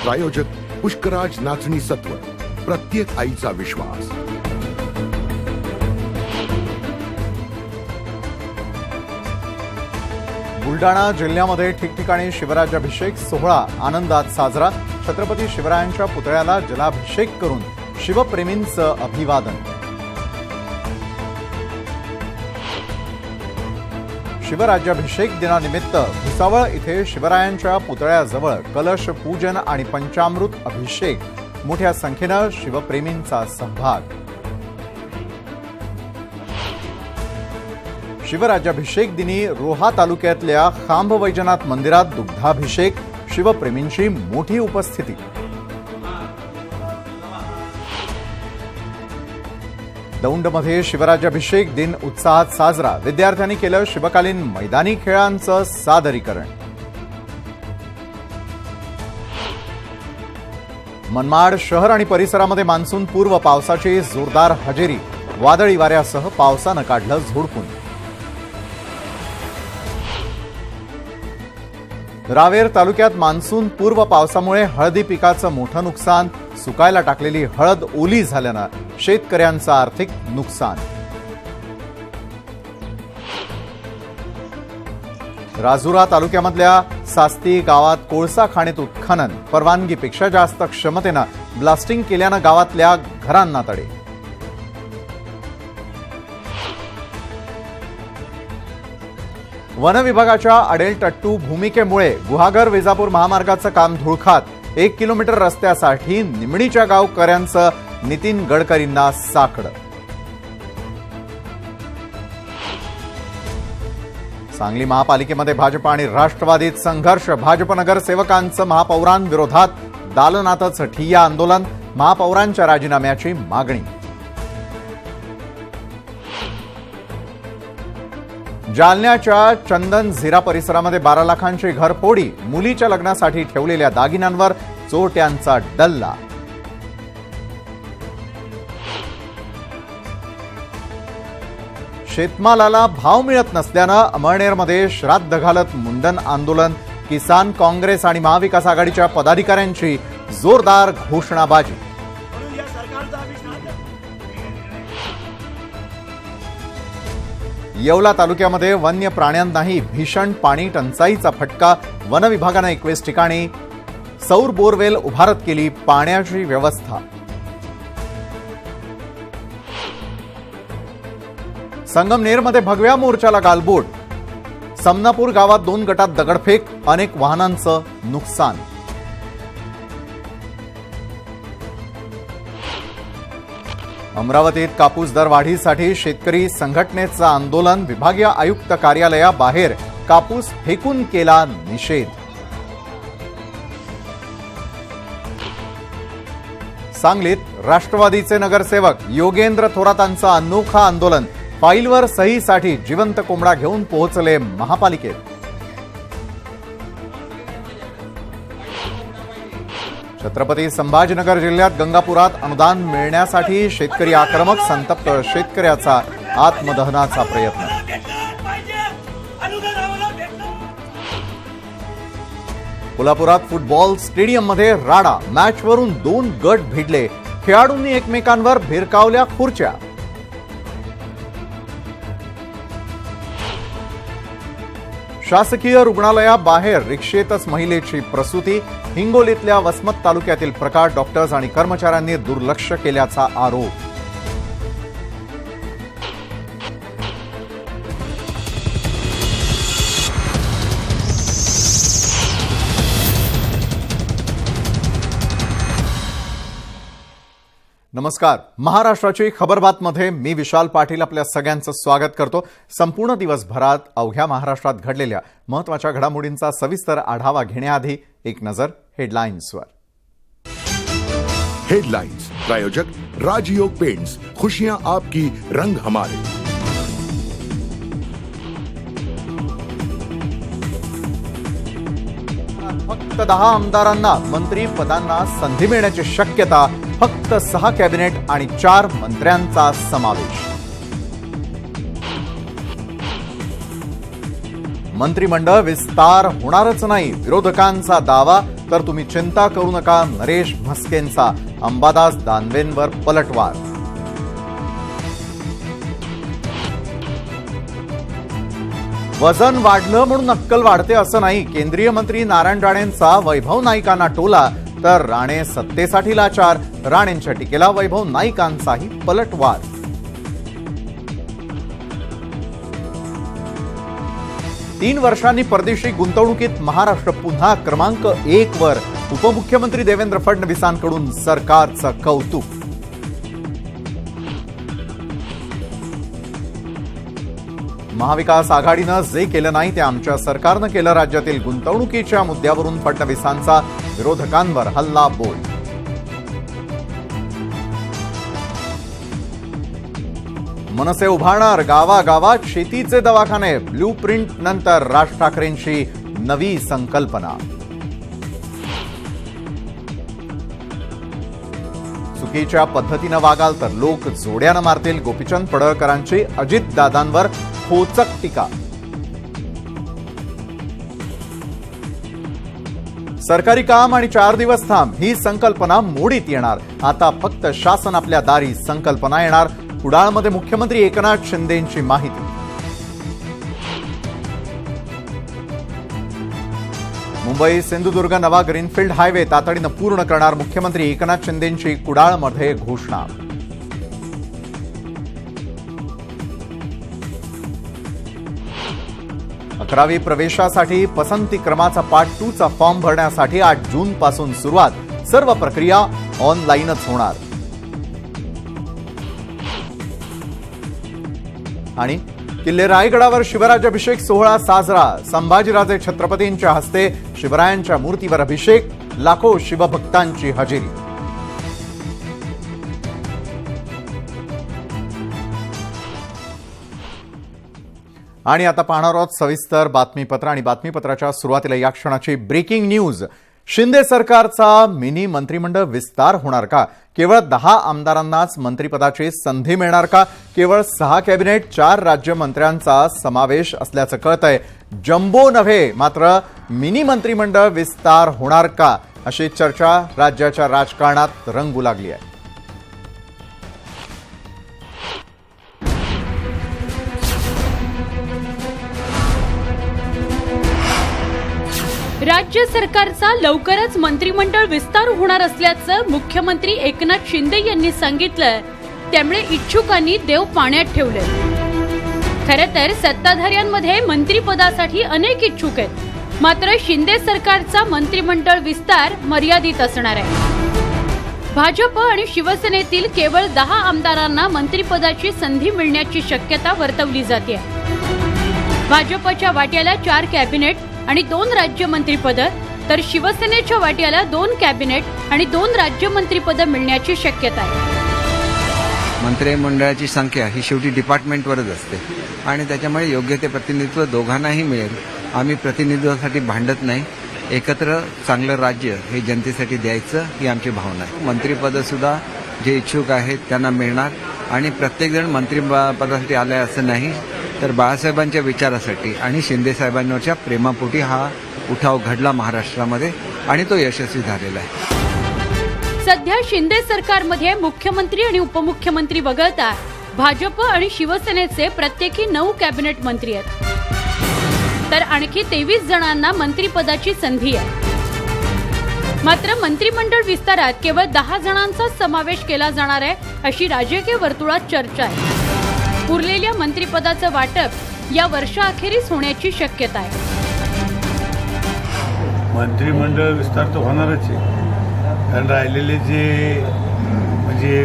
प्रायोजक पुष्कराज नाचणी सत्व, प्रत्येक आईचा विश्वास। बुलढाणा जिल्ह्यामध्ये ठिकठिकाणी शिवराज्याभिषेक सोहळा आनंदात साजरा। छत्रपती शिवरायांच्या पुतळ्याला जलाभिषेक करून शिवप्रेमींचं अभिवादन। शिवराज्याभिषेक दिनानिमित्त भुसावळ इथे शिवरायांच्या पुतळ्याजवळ कलश पूजन आणि पंचामृत अभिषेक, मोठ्या संख्येनं शिवप्रेमींचा सहभाग। शिवराज्याभिषेक दिनी रोहा तालुक्यातल्या खांब वैजनाथ मंदिरात दुग्धाभिषेक, शिवप्रेमींची मोठी उपस्थिती। दौंडमध्ये शिवराज्याभिषेक दिन उत्साहात साजरा, विद्यार्थ्यांनी केलं शिवकालीन मैदानी खेळांचं सादरीकरण। मनमाड शहर आणि परिसरामध्ये मान्सून पूर्व पावसाची जोरदार हजेरी, वादळी वाऱ्यासह पावसानं काढलं झोडपून। रावेर तालुक्यात मान्सून पूर्व पावसामुळे हळदी पिकाचं मोठं नुकसान, सुकायला टाकलेली हळद ओली झाल्यानं शेतकऱ्यांचं आर्थिक नुकसान। राजुरा तालुक्यामधल्या सास्ती गावात कोळसा खाणीत उत्खनन, परवानगीपेक्षा जास्त क्षमतेनं ब्लास्टिंग केल्यानं गावातल्या घरांना तडे। वन विभागाच्या अडेलटट्टू भूमिकेमुळे गुहागर विजापूर महामार्गाचं काम धुळखात, 1 किलोमीटर रस्त्यासाठी निमणीच्या गावकऱ्यांचं नितीन गडकरींना साकडं। सांगली महापालिकेमध्ये भाजप आणि राष्ट्रवादीत संघर्ष, भाजप नगरसेवकांचं महापौरांविरोधात दालनातच ठिय्या आंदोलन, महापौरांच्या राजीनाम्याची मागणी। जालन्याच्या चंदन झिरा परिसरामध्ये 12 लाखांची घरफोडी, मुलीच्या लग्नासाठी ठेवलेल्या दागिन्यांवर चोरट्यांचा डल्ला। शेतमालाला भाव मिळत नसल्यानं अमळनेरमध्ये श्राद्ध घालत मुंडन आंदोलन, किसान काँग्रेस आणि महाविकास आघाडीच्या पदाधिकाऱ्यांची जोरदार घोषणाबाजी। येवला तालुक्यामध्ये वन्य प्राण्यांनाही भीषण पाणी टंचाईचा फटका, वन विभागानं 21 ठिकाणी सौर बोरवेल उभारत केली पाण्याची व्यवस्था। संगमनेरमध्ये भगव्या मोर्चाला गालबोट, समनापूर गावात 2 गटात दगडफेक, अनेक वाहनांचं नुकसान। अमरावतीत कापूस दर वाढीसाठी शेतकरी संघटनेचं आंदोलन, विभागीय आयुक्त कार्यालयाबाहेर कापूस फेकून केला निषेध। सांगलीत राष्ट्रवादीचे नगरसेवक योगेंद्र थोरातांचं अनोखं आंदोलन, फाईलवर सहीसाठी जिवंत कोंबडा घेऊन पोहोचले महापालिकेत। छत्रपती संभाजीनगर जिल्ह्यात गंगापुरात अनुदान मिळण्यासाठी शेतकरी आक्रमक, संतप्त शेतकऱ्याचा आत्मदहनाचा प्रयत्न। कोल्हापुरात फुटबॉल स्टेडियममध्ये राडा, मॅचवरून 2 गट भिडले, खेळाडूंनी एकमेकांवर भिरकावल्या खुर्च्या। शासकीय रुग्णालयाबाहेर रिक्षेतच महिलेची प्रसूती, हिंगोलीतल्या वसमत तालुक्यातील प्रकार, डॉक्टर्स आणि कर्मचाऱ्यांनी दुर्लक्ष केल्याचा आरोप। नमस्कार, महाराष्ट्राची खबरबातमध्ये मी विशाल पाटील आपल्या सगळ्यांचं स्वागत करतो। संपूर्ण दिवसभरात अवघ्या महाराष्ट्रात घडलेल्या महत्त्वाच्या घडामोडींचा सविस्तर आढावा घेण्याआधी एक नजर हेडलाइन्सवर। हेडलाइंस प्रायोजक राजयोग पेंट्स, खुशियां आपकी, रंग हमारे। फक्त 10 आमदारांना मंत्री पदांना संधी मिळण्याची शक्यता, फक्त 6 कॅबिनेट आणि 4 मंत्र्यांचा समावेश। मंत्रिमंडळ विस्तार होणारच नाही, विरोधकांचा दावा, तर तुम्ही चिंता करू नका, नरेश म्हस्केंचा अंबादास दानवेंवर पलटवार. वजन वाढलं म्हणून अक्कल वाढते असं नाही. केंद्रीय मंत्री नारायण राणेंचा वैभव नाईकांना टोला, तर राणे सत्तेसाठी लाचार. राणेंच्या टीकेला वैभव नाईकांचाही पलटवार. तीन वर्षांनी परदेशी गुंतवणुकीत महाराष्ट्र पुन्हा क्रमांक 1 वर. उपमुख्यमंत्री देवेंद्र फडणवीसांकडून सरकारचं कौतुक. महाविकास आघाडीनं जे केलं नाही ते आमच्या सरकारनं केलं. राज्यातील गुंतवणुकीच्या मुद्द्यावरून फडणवीसांचा विरोधकांवर हल्ला बोल. मनसे उभारणार गावागावात शेतीचे दवाखाने. ब्लू प्रिंट नंतर राज ठाकरेंची नवी संकल्पना. चुकीच्या पद्धतीनं वागाल तर लोक जोड्यानं मारतील. गोपीचंद पडळकरांची अजितदादांवर खोचक टीका. सरकारी काम आणि 4 दिवस थांब ही संकल्पना मोडीत येणार. आता फक्त शासन आपल्या दारी संकल्पना येणार. कुडाळमध्ये मुख्यमंत्री एकनाथ शिंदेंची माहिती. मुंबई सिंधुदुर्ग नवा ग्रीनफील्ड हायवे तातडीनं पूर्ण करणार. मुख्यमंत्री एकनाथ शिंदेंची कुडाळमध्ये घोषणा. अकरावी प्रवेशासाठी पसंती क्रमाचा पार्ट 2 चा फॉर्म भरण्यासाठी 8 जून पासून सुरुवात. सर्व प्रक्रिया ऑनलाईनच होणार. आणि किल्ले रायगडावर शिवराज्याभिषेक सोहळा साजरा. संभाजीराजे छत्रपतींच्या हस्ते शिवरायांच्या मूर्तीवर अभिषेक. लाखो शिवभक्तांची हजेरी. आणि आता पाहणार आहोत सविस्तर बातमीपत्र. आणि बातमीपत्राच्या सुरुवातीला या क्षणाची ब्रेकिंग न्यूज. शिंदे सरकारचा मिनी मंत्रिमंडळ विस्तार होणार का? केवळ 10 आमदारांनाच मंत्रिपदाची संधी मिळणार का? केवळ 6 कॅबिनेट 4 राज्यमंत्र्यांचा समावेश असल्याचं कळतंय. जम्बो नव्हे मात्र मिनी मंत्रिमंडळ विस्तार होणार का, अशी चर्चा राज्याच्या राजकारणात रंगू लागली आहे. राज्य सरकारचा लवकरच मंत्रिमंडळ विस्तार होणार असल्याचं मुख्यमंत्री एकनाथ शिंदे यांनी सांगितलं. त्यामुळे इच्छुकांनी देव पाण्यात ठेवले. खरं तर सत्ताधाऱ्यांमध्ये मंत्रिपदासाठी अनेक इच्छुक आहेत. मात्र शिंदे सरकारचा मंत्रिमंडळ विस्तार मर्यादित असणार आहे. भाजप आणि शिवसेनेतील केवळ 10 आमदारांना मंत्रिपदाची संधी मिळण्याची शक्यता वर्तवली जाते. भाजपच्या वाट्याला 4 कॅबिनेट आणि 2 राज्यमंत्रीपदं, तर शिवसेनेच्या वाट्याला 2 कॅबिनेट आणि 2 राज्यमंत्रीपदं मिळण्याची शक्यता आहे. मंत्रिमंडळाची संख्या ही शेवटी डिपार्टमेंटवरच असते आणि त्याच्यामुळे योग्य ते प्रतिनिधित्व दोघांनाही मिळेल. आम्ही प्रतिनिधित्वासाठी भांडत नाही. एकत्र चांगलं राज्य हे जनतेसाठी द्यायचं ही आमची भावना आहे. मंत्रिपदं सुद्धा जे इच्छुक आहेत त्यांना मिळणार आणि प्रत्येकजण मंत्रिपदासाठी आलाय असं नाही, तर बाळासाहेबांच्या विचारासाठी आणि शिंदे साहेबांवरच्या प्रेमापोटी हा उठाव घडला महाराष्ट्रामध्ये आणि तो यशस्वी झालेला आहे. सध्या शिंदे सरकारमध्ये मुख्यमंत्री आणि उपमुख्यमंत्री वगळता भाजप आणि शिवसेनेचे प्रत्येकी 9 कॅबिनेट मंत्री आहेत, तर आणखी 23 जणांना मंत्रिपदाची संधी आहे. मात्र मंत्रिमंडळ विस्तारात केवळ 10 जणांचा समावेश केला जाणार आहे, अशी राजकीय वर्तुळात चर्चा आहे. उरलेल्या मंत्रिपदाचं वाटप या वर्षाअखेरीस होण्याची शक्यता आहे. मंत्रिमंडळ विस्तार तर होणारच आहे, कारण राहिलेले जे म्हणजे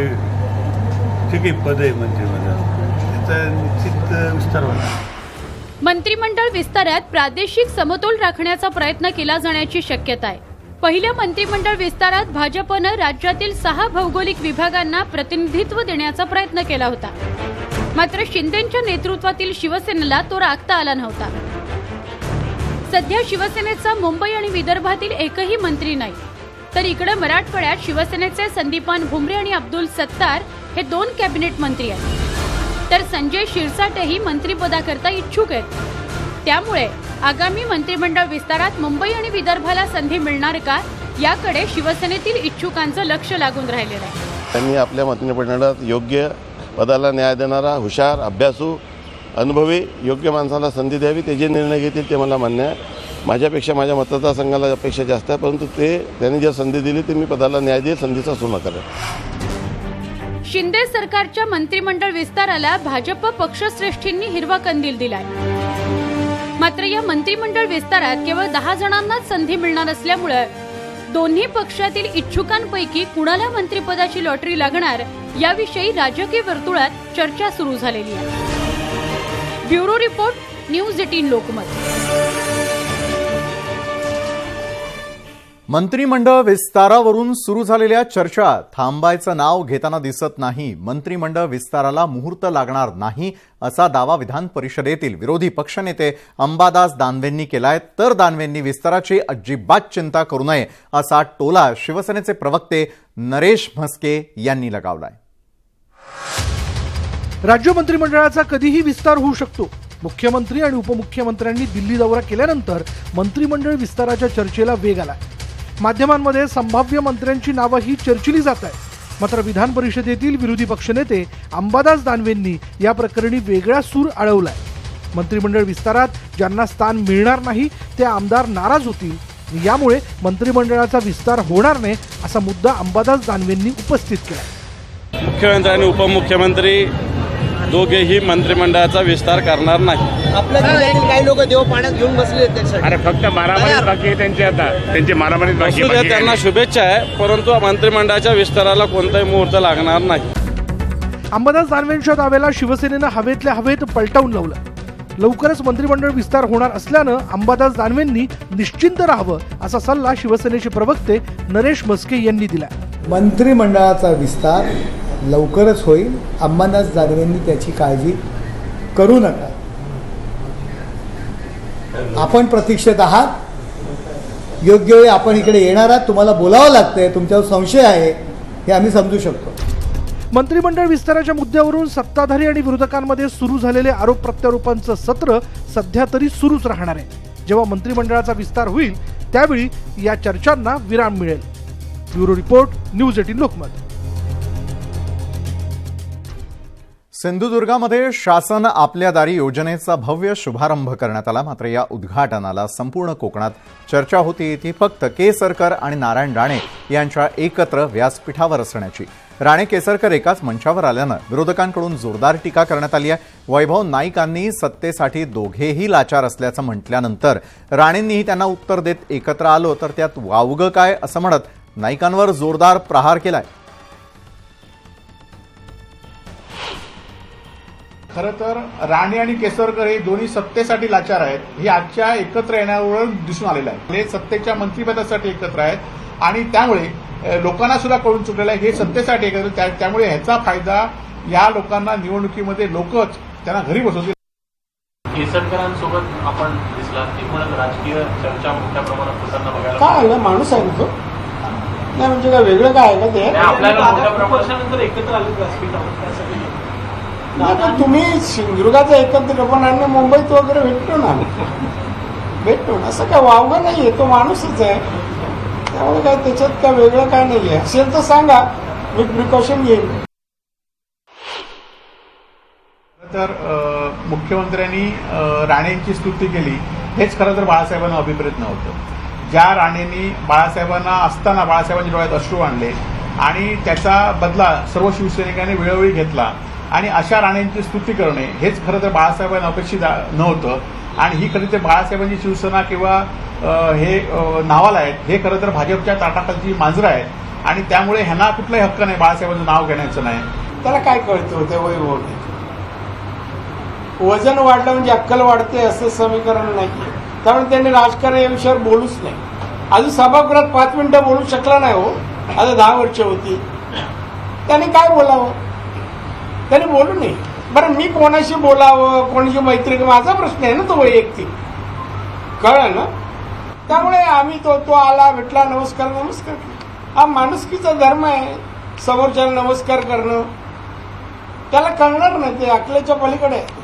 जे काही पद आहे मंत्रिमंडळ त्याचा निश्चित विस्तार होणार. मंत्रिमंडळ विस्तारात प्रादेशिक समतोल राखण्याचा प्रयत्न केला जाण्याची शक्यता आहे. पहिल्या मंत्रिमंडळ विस्तारात भाजपनं राज्यातील 6 भौगोलिक विभागांना प्रतिनिधित्व देण्याचा प्रयत्न केला होता. मात्र शिंदेंच्या नेतृत्वातील शिवसेनेला तो राखता आला नव्हता. सध्या शिवसेनेचा मुंबई आणि विदर्भातील एकही मंत्री नाही, तर इकडे मराठवाड्यात शिवसेनेचे संदीपान भुमरे आणि अब्दुल सत्तार हे 2 कॅबिनेट मंत्री आहेत, तर संजय शिरसाटही मंत्रिपदाकरता इच्छुक आहेत. त्यामुळे आगामी मंत्रिमंडळ विस्तारात मुंबई आणि विदर्भाला संधी मिळणार का याकडे शिवसेनेतील इच्छुकांचं लक्ष लागून राहिलेलं आहे. त्यांनी आपल्या मंत्रिमंडळात योग्य पदाला न्याय देणारा, हुशार, अभ्यासू, अनुभवी योग्य माणसाला संधी द्यावी. ते जे निर्णय घेतील ते मला मान्य आहे. माझ्यापेक्षा माझ्या मतदारसंघाला अपेक्षा जास्त आहे, परंतु त्यांनी जर संधी दिली तर मी पदाला न्याय देईल, संधीचा सोनं करेन. शिंदे सरकारच्या मंत्रिमंडळ विस्ताराला भाजप पक्षश्रेष्ठींनी हिरवा कंदील दिलाय. मात्र या मंत्रिमंडळ विस्तारात केवळ 10 जणांनाच संधी मिळणार असल्यामुळे दोन्ही पक्षातील इच्छुकांपैकी कुणाला मंत्रिपदाची लॉटरी लागणार याविषयी राजकीय वर्तुळात चर्चा सुरू झालेली आहे. Bureau report, news 18 Lokmat. मंत्रिमंडळ विस्तारावरून सुरू झालेल्या चर्चा थांबायचं नाव घेताना दिसत नाही. मंत्रिमंडळ विस्ताराला मुहूर्त लागणार नाही असा दावा विधान परिषदेतील विरोधी पक्षनेते अंबादास दानवेंनी केलाय. तर दानवेंनी विस्ताराची अजिबात चिंता करू नये असा टोला शिवसेनेचे प्रवक्ते नरेश म्हस्के यांनी लगावलाय. राज्य मंत्रिमंडळाचा कधीही विस्तार होऊ शकतो. मुख्यमंत्री आणि उपमुख्यमंत्र्यांनी दिल्ली दौरा केल्यानंतर मंत्रिमंडळ विस्ताराच्या चर्चेला वेग आला. माध्यमांमध्ये संभाव्य मंत्र्यांची नावंही चर्चिली जात आहेत. मात्र विधान परिषदेतील विरोधी पक्षनेते अंबादास दानवेंनी या प्रकरणी वेगळा सूर आळवलाय. मंत्रिमंडळ विस्तारात ज्यांना स्थान मिळणार नाही ते आमदार नाराज होतील. यामुळे मंत्रिमंडळाचा विस्तार होणार नाही असा मुद्दा अंबादास दानवेंनी उपस्थित केला. मुख्यमंत्री आणि उपमुख्यमंत्री दोघेही मंत्रिमंडळाचा विस्तार करणार नाही. आपल्या जिल्ह्यातील काही लोक देव पाण्यात घेऊन बसले त्यासाठी. अरे फक्त मारामारीच बाकी आहे त्यांची, आता त्यांची मारामारीच बाकी आहे. त्यांना शुभेच्छा आहे, परंतु मंत्रिमंडळाच्या विस्ताराला कोणताही मुहूर्त लागणार नाही. अंबादास दानवेंच्या दाव्याला शिवसेनेनं हवेतल्या हवेत पलटवून लावलं. लवकरच मंत्रिमंडळ विस्तार होणार असल्यानं अंबादास दानवेंनी निश्चिंत राहावं असा सल्ला शिवसेनेचे प्रवक्ते नरेश म्हस्के यांनी दिला. मंत्रिमंडळाचा विस्तार लवकरच होईल. अंबादास दानवेंनी त्याची काळजी करू नका. आपण प्रतीक्षेत आहात. योग्य वेळी आपण इकडे येणार आहात. तुम्हाला बोलावं लागतंय, तुमच्यावर संशय आहे हे आम्ही समजू शकतो. मंत्रिमंडळ विस्ताराच्या मुद्द्यावरून सत्ताधारी आणि विरोधकांमध्ये सुरू झालेले आरोप प्रत्यारोपांचं सत्र सध्या तरी सुरूच राहणार आहे. जेव्हा मंत्रिमंडळाचा विस्तार होईल त्यावेळी या चर्चांना विराम मिळेल. Bureau report, news 18 Lokmat. सिंधुदुर्गामध्ये शासन आपल्या दारी योजनेचा भव्य शुभारंभ करण्यात आला. मात्र या उद्घाटनाला संपूर्ण कोकणात चर्चा होती ती फक्त केसरकर आणि नारायण राणे यांच्या एकत्र व्यासपीठावर असण्याची. राणे केसरकर एकाच मंचावर आल्यानं विरोधकांकडून जोरदार टीका करण्यात आली आहे. वैभव नाईकांनी सत्तेसाठी दोघेही लाचार असल्याचं म्हटल्यानंतर राणेंनीही त्यांना उत्तर देत एकत्र आलो तर त्यात वावगं काय असं म्हणत नाईकांवर जोरदार प्रहार केलाय. खरं तर राणे आणि केसरकर हे दोन्ही सत्तेसाठी लाचार आहेत हे आजच्या एकत्र येण्यावर दिसून आलेलं आहे. हे सत्तेच्या मंत्रिपदासाठी एकत्र आहेत आणि त्यामुळे लोकांना सुद्धा कळून चुकलेलं आहे हे सत्तेसाठी एकत्र. त्यामुळे ह्याचा फायदा या लोकांना निवडणुकीमध्ये लोकच त्यांना घरी बसवतील. केसरकरांसोबत आपण दिसला एकूणच राजकीय चर्चा मोठ्या प्रमाणात होताना बघायला काय माणूस आहे ना तो. नाही म्हणजे काय वेगळं काय आहे का ते. आपल्याला मोठ्या प्रमाणात एकत्र आले. आता तुम्ही सिंधुदुर्गाचं एकत्र पण आणि मुंबईत वगैरे भेटतो ना असं काय वावगं नाहीये. तो माणूसच आहे. त्यामुळे काय त्याच्यात काय वेगळं काय नाहीये. असेल तर सांगा, मी प्रिकॉशन घेईन. तर मुख्यमंत्र्यांनी राणेंची स्तुती केली हेच खरं तर बाळासाहेबांना अभिप्रेत नव्हतं. ज्या राणेंनी बाळासाहेबांना असताना बाळासाहेबांच्या डोळ्यात अश्रू आणले आणि त्याचा बदला सर्व शिवसैनिकांनी वेळोवेळी घेतला आणि अशा राणेंची स्तुती करणे हेच खरं तर बाळासाहेबांना अपेक्षित नव्हतं. आणि ही खरी तर बाळासाहेबांची शिवसेना किंवा हे नावाला आहेत हे खरं तर भाजपच्या ताटाखालची मांजरं आहेत आणि त्यामुळे ह्यांना कुठलाही हक्क नाही बाळासाहेबांचं नाव घेण्याचं नाही. त्याला काय कळतं होतं वैभव. वजन वाढलं म्हणजे अक्कल वाढते असं समीकरण नाहीये. त्यामुळे त्यांनी राजकारण या विषयावर बोलूच नाही. अजून सभागृहात 5 मिनिटं बोलू शकला नाही हो. आता 10 वर्ष होती. त्यांनी काय बोलावं. त्यांनी बोलू नये. बरं मी कोणाशी बोलावं, कोणाशी मैत्री, माझा प्रश्न आहे ना तो वैयक्तिक. कळलं ना. त्यामुळे आम्ही तो आला भेटला नमस्कार. हा माणुसकीचा धर्म आहे. समोरच्याला नमस्कार करणं त्याला कळणार नाही. ते अकलेच्या पलीकडे आहे.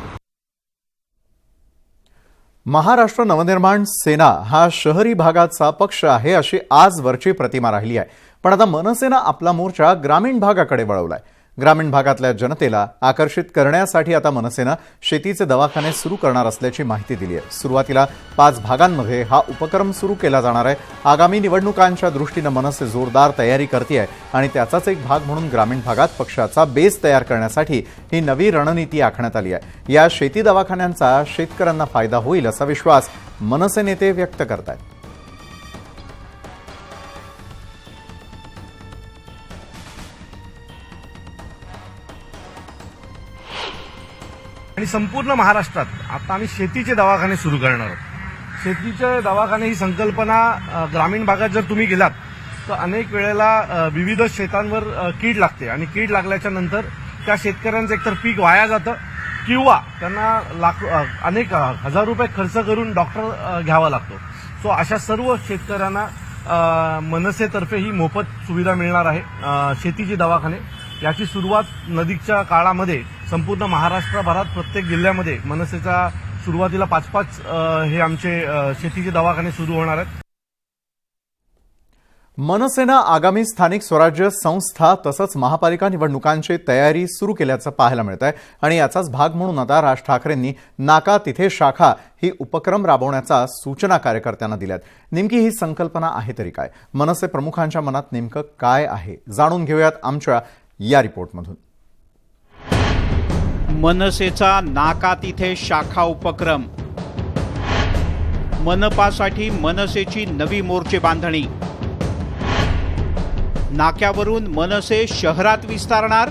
महाराष्ट्र नवनिर्माण सेना हा शहरी भागाचा पक्ष आहे अशी आजवरची प्रतिमा राहिली आहे. पण आता मनसेनं आपला मोर्चा ग्रामीण भागाकडे वळवलाय. ग्रामीण भागातल्या जनतेला आकर्षित करण्यासाठी आता मनसेनं शेतीचे दवाखाने सुरू करणार असल्याची माहिती दिली आहे. सुरुवातीला 5 भागांमध्ये हा उपक्रम सुरू केला जाणार आहे. आगामी निवडणुकांच्या दृष्टीनं मनसे जोरदार तयारी करते आहे आणि त्याचाच एक भाग म्हणून ग्रामीण भागात पक्षाचा बेस तयार करण्यासाठी ही नवी रणनीती आखण्यात आली आहे. या शेती दवाखान्यांचा शेतकऱ्यांना फायदा होईल असा विश्वास मनसे नेते व्यक्त करतायत. आणि संपूर्ण महाराष्ट्रात आता आम्ही शेतीचे दवाखाने सुरू करणार आहोत. शेतीचे दवाखाने ही संकल्पना ग्रामीण भागात जर तुम्ही गेलात तर अनेक वेळेला विविध शेतांवर कीड लागते आणि कीड लागल्याच्या नंतर त्या शेतकऱ्यांचं एकतर पीक वाया जातं किंवा त्यांना अनेक हजार रुपये खर्च करून डॉक्टर घ्यावा लागतो. सो अशा सर्व शेतकऱ्यांना मनसेतर्फे ही मोफत सुविधा मिळणार आहे. शेतीचे दवाखाने याची सुरुवात नजीकच्या काळामध्ये संपूर्ण महाराष्ट्रभरात प्रत्येक जिल्ह्यामध्ये मनसेच्या सुरुवातीला 5-5 हे आमचे शेतीचे दवाखाने सुरू होणार आहेत. मनसेनं आगामी स्थानिक स्वराज्य संस्था तसंच महापालिका निवडणुकांची तयारी सुरू केल्याचं पाहायला मिळत आहे आणि याचाच भाग म्हणून आता राज ठाकरेंनी नाका तिथे शाखा ही उपक्रम राबवण्याचा सूचना कार्यकर्त्यांना दिल्यात. नेमकी ही संकल्पना आहे तरी काय? मनसे प्रमुखांच्या मनात नेमकं काय आहे जाणून घेऊयात आमच्या या रिपोर्टमधून. मनसेचा नाका तिथे शाखा उपक्रम. मनपासाठी मनसेची नवी मोर्चे बांधणी. नाक्यावरून मनसे शहरात विस्तारणार.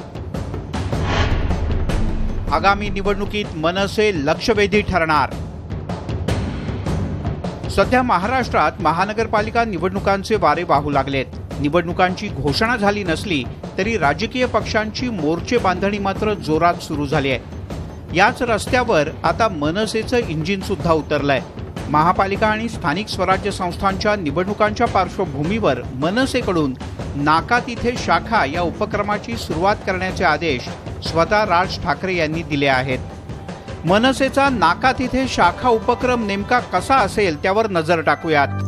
आगामी निवडणुकीत मनसे लक्षवेधी ठरणार. सध्या महाराष्ट्रात महानगरपालिका निवडणुकांचे वारे वाहू लागलेत. निवडणुकांची घोषणा झाली नसली तरी राजकीय पक्षांची मोर्चे बांधणी मात्र जोरात सुरू झाली आहे. याच रस्त्यावर आता मनसेचं इंजिन सुद्धा उतरलंय. महापालिका आणि स्थानिक स्वराज्य संस्थांच्या निवडणुकांच्या पार्श्वभूमीवर मनसेकडून नाका तिथे शाखा या उपक्रमाची सुरुवात करण्याचे आदेश स्वतः राज ठाकरे यांनी दिले आहेत. मनसेचा नाका तिथे शाखा उपक्रम नेमका कसा असेल त्यावर नजर टाकूयात.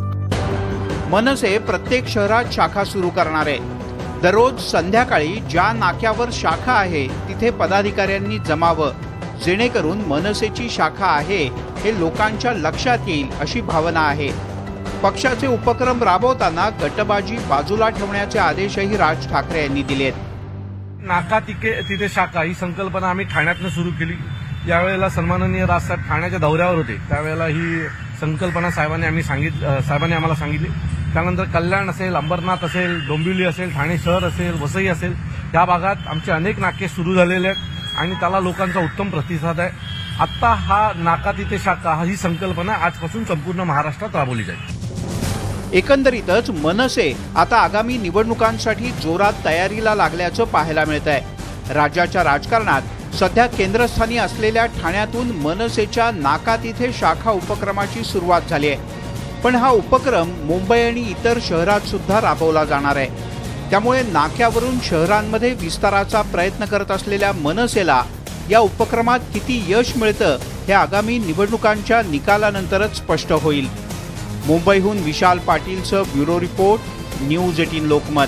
मनसे प्रत्येक शहरात शाखा सुरू करणार आहे. दररोज संध्याकाळी ज्या नाक्यावर शाखा आहे तिथे पदाधिकाऱ्यांनी जमावं, जेणेकरून मनसेची शाखा आहे हे लोकांच्या लक्षात येईल अशी भावना आहे. पक्षाचे उपक्रम राबवताना गटबाजी बाजूला ठेवण्याचे आदेशही राज ठाकरे यांनी दिलेत. नाका तिथे शाखा ही संकल्पना आम्ही ठाण्यातनं सुरू केली. यावेळेला सन्माननीय राजसाहेब ठाण्याच्या दौऱ्यावर होते, त्यावेळेला ही संकल्पना साहेबांनी आम्हाला सांगितली. त्यानंतर कल्याण असेल, अंबरनाथ असेल, डोंबिवली असेल, ठाणे शहर असेल, वसई असेल, या भागात आमचे अनेक नाके सुरू झालेले आहेत आणि त्याला लोकांचा उत्तम प्रतिसाद आहे. आत्ता हा नाका तिथे शाखा ही संकल्पना आजपासून संपूर्ण महाराष्ट्रात राबवली जाईल. एकंदरीतच मनसे आता आगामी निवडणुकांसाठी जोरात तयारीला लागल्याचं पाहायला मिळत आहे. राज्याच्या राजकारणात सध्या केंद्रस्थानी असलेल्या ठाण्यातून मनसेच्या नाका तिथे शाखा उपक्रमाची सुरुवात झाली आहे. पण हा उपक्रम मुंबई आणि इतर शहरात सुद्धा राबवला जाणार आहे. त्यामुळे नाक्यावरून शहरांमध्ये विस्ताराचा प्रयत्न करत असलेल्या मनसेला या उपक्रमात किती यश मिळतं हे आगामी निवडणुकांच्या निकालानंतरच स्पष्ट होईल. मुंबईहून विशाल पाटीलचं ब्युरो रिपोर्ट, न्यूज 18 लोकमत.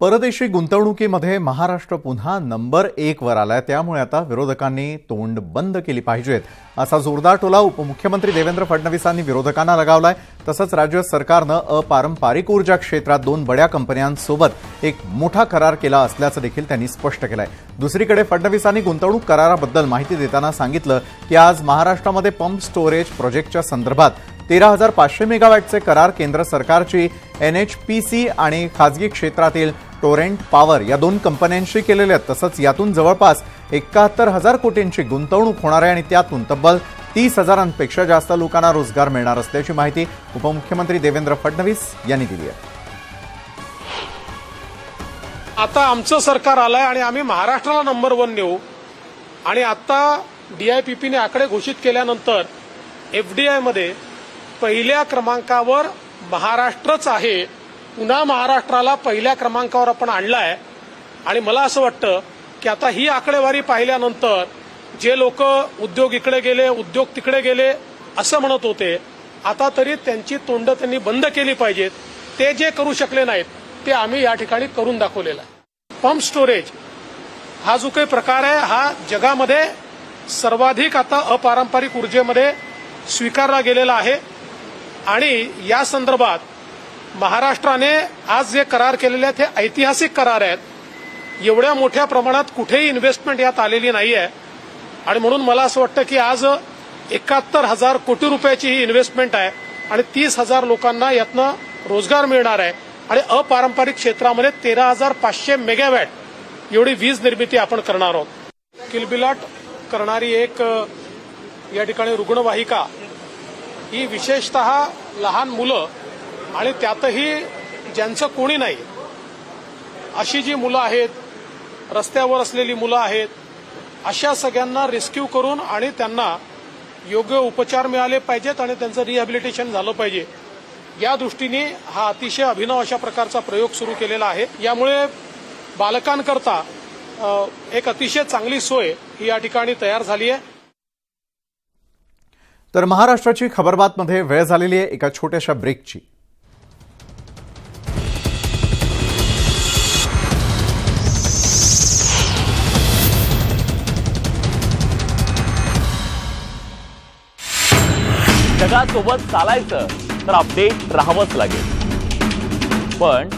परदेशी गुंतवणुकीमध्ये महाराष्ट्र पुन्हा नंबर 1 वर आलाय. त्यामुळे आता विरोधकांनी तोंड बंद केली पाहिजेत असा जोरदार टोला उपमुख्यमंत्री देवेंद्र फडणवीसांनी विरोधकांना लगावलाय. तसंच राज्य सरकारनं अपारंपरिक ऊर्जा क्षेत्रात 2 बड्या कंपन्यांसोबत एक मोठा करार केला असल्याचं देखील त्यांनी स्पष्ट केलंय. दुसरीकडे फडणवीसांनी गुंतवणूक कराराबद्दल माहिती देताना सांगितलं की आज महाराष्ट्रामध्ये पंप स्टोरेज प्रोजेक्टच्या संदर्भात 13,500 मेगावॅटचे करार केंद्र सरकारची NHPC आणि खासगी क्षेत्रातील टोरेंट पॉवर या 2 कंपन्यांशी केलेले आहेत. तसंच यातून जवळपास 71,000 कोटींची गुंतवणूक होणार आहे आणि त्यातून तब्बल 30,000पेक्षा जास्त लोकांना रोजगार मिळणार असल्याची माहिती उपमुख्यमंत्री देवेंद्र फडणवीस यांनी दिली आहे. आता आमचं सरकार आलंय आणि आम्ही महाराष्ट्राला नंबर 1 नेऊ आणि आता DIPPने आकडे घोषित केल्यानंतर FDI मध्ये पहिल्या क्रमांकावर महाराष्ट्रच आहे. पुन्हा महाराष्ट्राला पहिल्या क्रमांकावर आपण आणलाय आणि मला असं वाटतं की आता ही आकडेवारी पाहिल्यानंतर जे लोक उद्योग इकडे गेले उद्योग तिकडे गेले असं म्हणत होते, आता तरी त्यांची तोंड त्यांनी बंद केली पाहिजेत. ते जे करू शकले नाहीत ते आम्ही या ठिकाणी करून दाखवलेलं आहे. पंप स्टोरेज हा जो काही प्रकार आहे हा जगामध्ये सर्वाधिक आता अपारंपरिक ऊर्जेमध्ये स्वीकारला गेलेला आहे आणि या संदर्भात महाराष्ट्राने आज जे करार केलेले आहेत हे ऐतिहासिक करार आहेत. एवढ्या मोठ्या प्रमाणात कुठेही इन्व्हेस्टमेंट यात आलेली नाही आहे आणि म्हणून मला असं वाटतं की आज 71,000 कोटी रुपयाची ही इन्व्हेस्टमेंट आहे आणि 30,000 लोकांना यातनं रोजगार मिळणार आहे आणि अपारंपरिक क्षेत्रामध्ये 13,500 मेगावॅट एवढी वीज निर्मिती आपण करणार आहोत. किलबिलाट करणारी एक या ठिकाणी रुग्णवाहिका ही विशेषतः लहान मुलं आणि त्यातही ज्यांचं कोणी नाही अशी जी मुलं आहेत, रस्त्यावर असलेली मुलं आहेत, अशा सगळ्यांना रेस्क्यू करून आणि त्यांना योग्य उपचार मिळाले पाहिजेत आणि त्यांचं रिहॅबिलिटेशन झालं पाहिजे. या दृष्टीने हा अतिशय अभिनव अशा प्रकारचा प्रयोग सुरू केलेला आहे. यामुळे बालकांकरता एक अतिशय चांगली सोय ही या ठिकाणी तयार झाली आहे. तर महाराष्ट्राची खबरबातमध्ये वेळ झालेली आहे एका छोट्याशा ब्रेकची. जगासोबत चालायचं तर अपडेट राहावंच लागेल. पण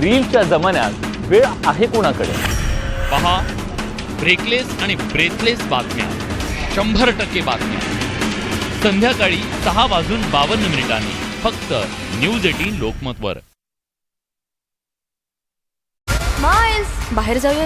रीलच्या जमान्यात वेळ आहे कोणाकडे? पहा ब्रेकलेस आणि ब्रेथलेस बातम्या, 100% बातम्या संध्याकाळी 6:52 फक्त न्यूज 18 लोकमतवर. बाहेर जाऊया.